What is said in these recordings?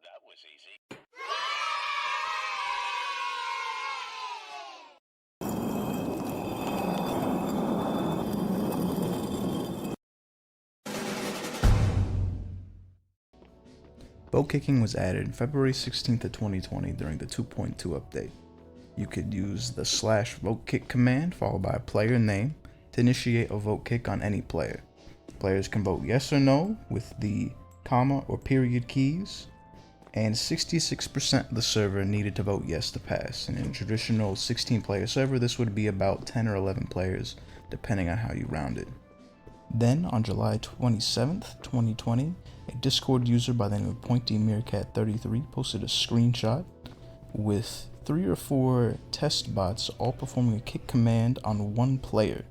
That was easy. Votekicking was added February 16th of 2020 during the 2.2 update. You could use the /votekick command followed by a player name to initiate a vote kick on any player. Players can vote yes or no with the comma or period keys, and 66% of the server needed to vote yes to pass. And in a traditional 16-player server, this would be about 10 or 11 players, depending on how you round it. Then, on July 27th, 2020, a Discord user by the name of PointyMeerkat33 posted a screenshot with 3 or 4 test bots all performing a kick command on one player.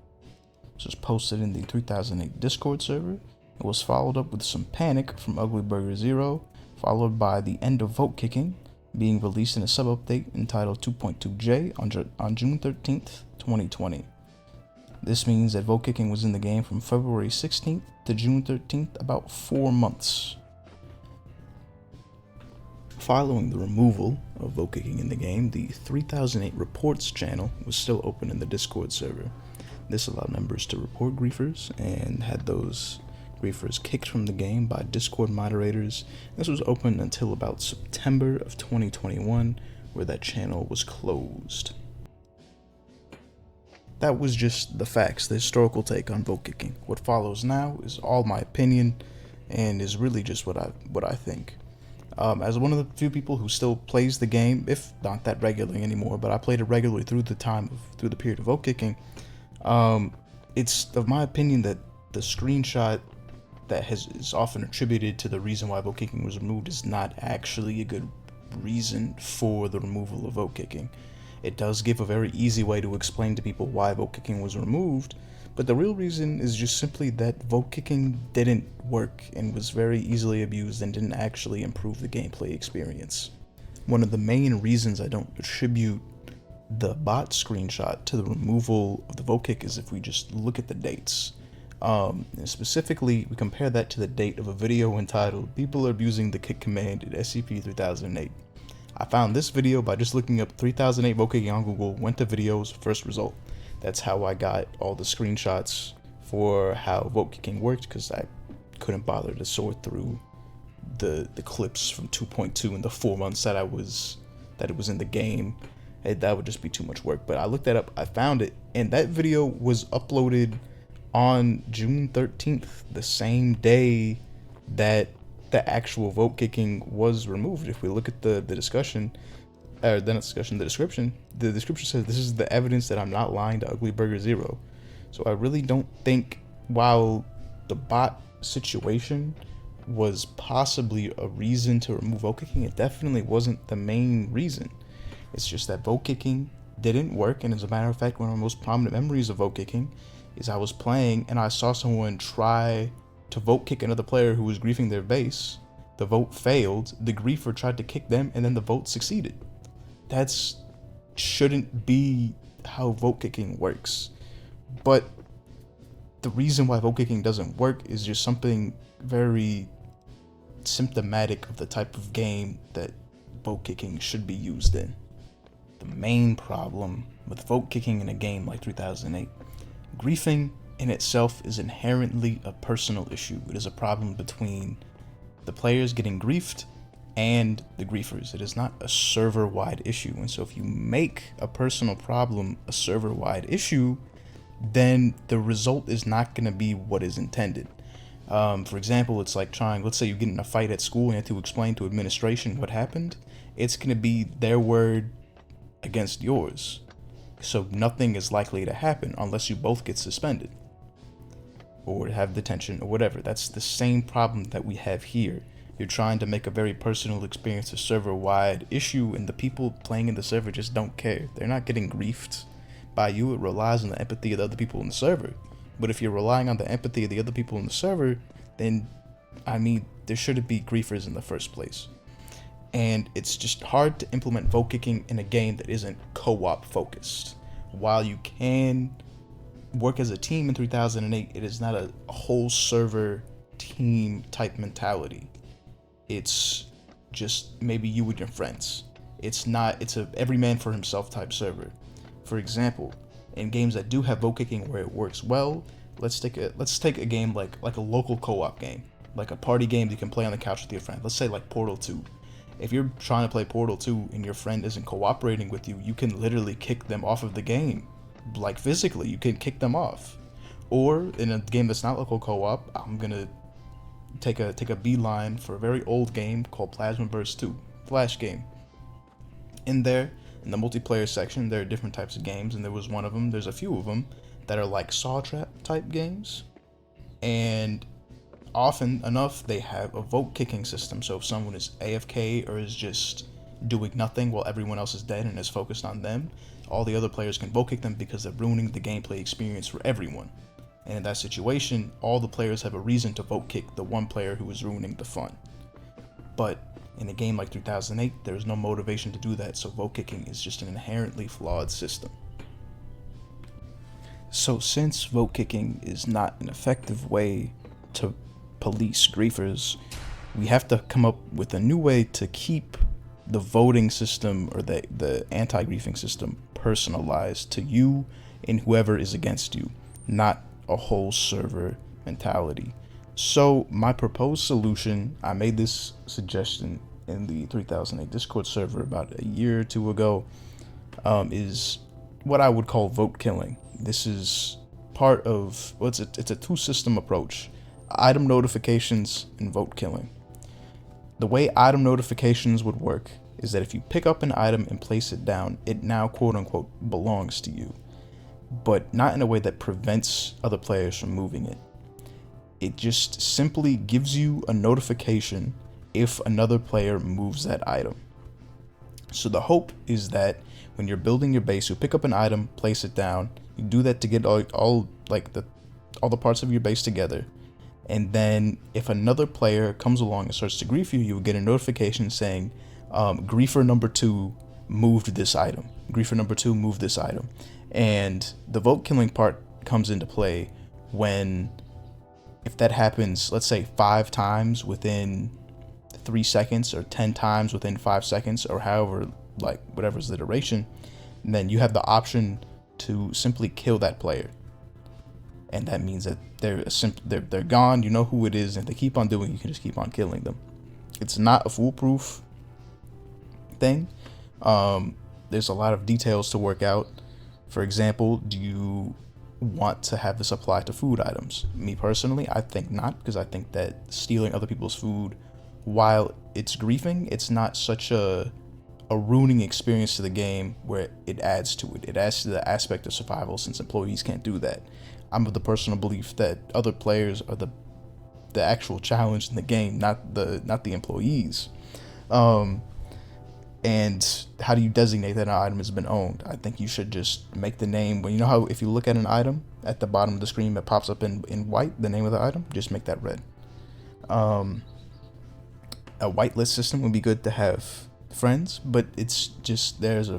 This was posted in the 3008 Discord server. It was followed up with some panic from UglyBurger0, followed by the end of Votekicking being released in a sub-update entitled 2.2J on June 13th, 2020. This means that Votekicking was in the game from February 16th to June 13th, about 4 months. Following the removal of Votekicking in the game, the 3008 Reports channel was still open in the Discord server. This allowed members to report griefers and had those griefers kicked from the game by Discord moderators. This was open until about September of 2021, where that channel was closed. That was just the facts, the historical take on Votekicking. What follows now is all my opinion and is really just what I think. As one of the few people who still plays the game, if not that regularly anymore, but I played it regularly through the period of Votekicking, it's of my opinion that the screenshot that is often attributed to the reason why Votekicking was removed is not actually a good reason for the removal of Votekicking. It does give a very easy way to explain to people why Votekicking was removed, but the real reason is just simply that Votekicking didn't work and was very easily abused and didn't actually improve the gameplay experience. One of the main reasons I don't attribute the bot screenshot to the removal of the Votekick is if we just look at the dates. Specifically, we compare that to the date of a video entitled "People Are Abusing the Kick Command in SCP-3008." I found this video by just looking up 3008 Votekicking on Google, went to videos, first result. That's how I got all the screenshots for how Votekicking worked, because I couldn't bother to sort through the clips from 2.2 in the 4 months that it was in the game. That would just be too much work. But I looked that up, I found it, and that video was uploaded on June 13th, the same day that the actual Votekicking was removed. If we look at the description, the description says this is the evidence that I'm not lying to UglyBurger0. So I really don't think, while the bot situation was possibly a reason to remove Votekicking, it definitely wasn't the main reason. It's just that Votekicking didn't work, and as a matter of fact, one of my most prominent memories of Votekicking is I was playing and I saw someone try to vote kick another player who was griefing their base. The vote failed, the griefer tried to kick them, and then the vote succeeded. That shouldn't be how Votekicking works. But the reason why Votekicking doesn't work is just something very symptomatic of the type of game that Votekicking should be used in. The main problem with Votekicking in a game like 3008, griefing in itself is inherently a personal issue. It is a problem between the players getting griefed and the griefers. It is not a server-wide issue. And so if you make a personal problem a server-wide issue, then the result is not going to be what is intended. For example, it's like let's say you get in a fight at school and you have to explain to administration what happened. It's going to be their word against yours. So nothing is likely to happen unless you both get suspended or have detention or whatever. That's the same problem that we have here. You're trying to make a very personal experience a server-wide issue, and the people playing in the server just don't care. They're not getting griefed by you. It relies on the empathy of the other people in the server. But if you're relying on the empathy of the other people in the server, then, there shouldn't be griefers in the first place. And it's just hard to implement Votekicking in a game that isn't co-op focused. While you can work as a team in 3008, it is not a whole server team type mentality. It's just maybe you and your friends. It's a every man for himself type server. For example, in games that do have vote kicking where it works well, let's take a game like a local co-op game, like a party game you can play on the couch with your friend. Let's say like Portal 2. If you're trying to play Portal 2 and your friend isn't cooperating with you, you can literally kick them off of the game. Like physically, you can kick them off. Or in a game that's not local co-op, I'm gonna take a beeline for a very old game called Plasma Burst 2, Flash game. In there, in the multiplayer section, there are different types of games, and there's a few of them that are like Saw Trap type games, and often enough they have a vote kicking system. So if someone is AFK or is just doing nothing while everyone else is dead and is focused on them, all the other players can vote kick them because they're ruining the gameplay experience for everyone. And in that situation, all the players have a reason to vote kick the one player who is ruining the fun. But in a game like 3008, there's no motivation to do that, so vote kicking is just an inherently flawed system. So since vote kicking is not an effective way to police griefers, we have to come up with a new way to keep the voting system or the anti-griefing system personalized to you and whoever is against you, not a whole server mentality. So my proposed solution, I made this suggestion in the 3008 Discord server about a year or two ago, is what I would call vote killing. This is part of, well, it's a two-system approach: item notifications and vote killing. The way item notifications would work is that if you pick up an item and place it down, it now quote-unquote belongs to you, but not in a way that prevents other players from moving it. It just simply gives you a notification if another player moves that item. So the hope is that when you're building your base, you pick up an item, place it down. You do that to get all the parts of your base together. And then if another player comes along and starts to grief you, you will get a notification saying, griefer number 2 moved this item. Griefer number 2 moved this item. And the vote killing part comes into play when, if that happens, let's say 5 times within 3 seconds or 10 times within 5 seconds or however, like whatever's the duration, then you have the option to simply kill that player. And that means that they're gone, you know who it is, and if they keep on doing it, you can just keep on killing them. It's not a foolproof thing. There's a lot of details to work out. For example, do you want to have this apply to food items? Me personally, I think not, because I think that stealing other people's food, while it's griefing, it's not such a ruining experience to the game where it adds to it. It adds to the aspect of survival, since employees can't do that. I'm of the personal belief that other players are the actual challenge in the game, not the employees. And how do you designate that an item has been owned? I think you should just make the name. Well, you know how if you look at an item at the bottom of the screen, it pops up in white, the name of the item, just make that red. A whitelist system would be good to have friends, but it's just, there's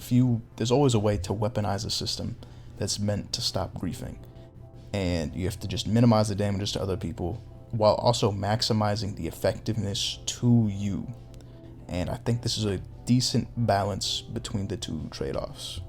always a way to weaponize a system that's meant to stop griefing. And you have to just minimize the damages to other people while also maximizing the effectiveness to you. And I think this is a decent balance between the two trade-offs.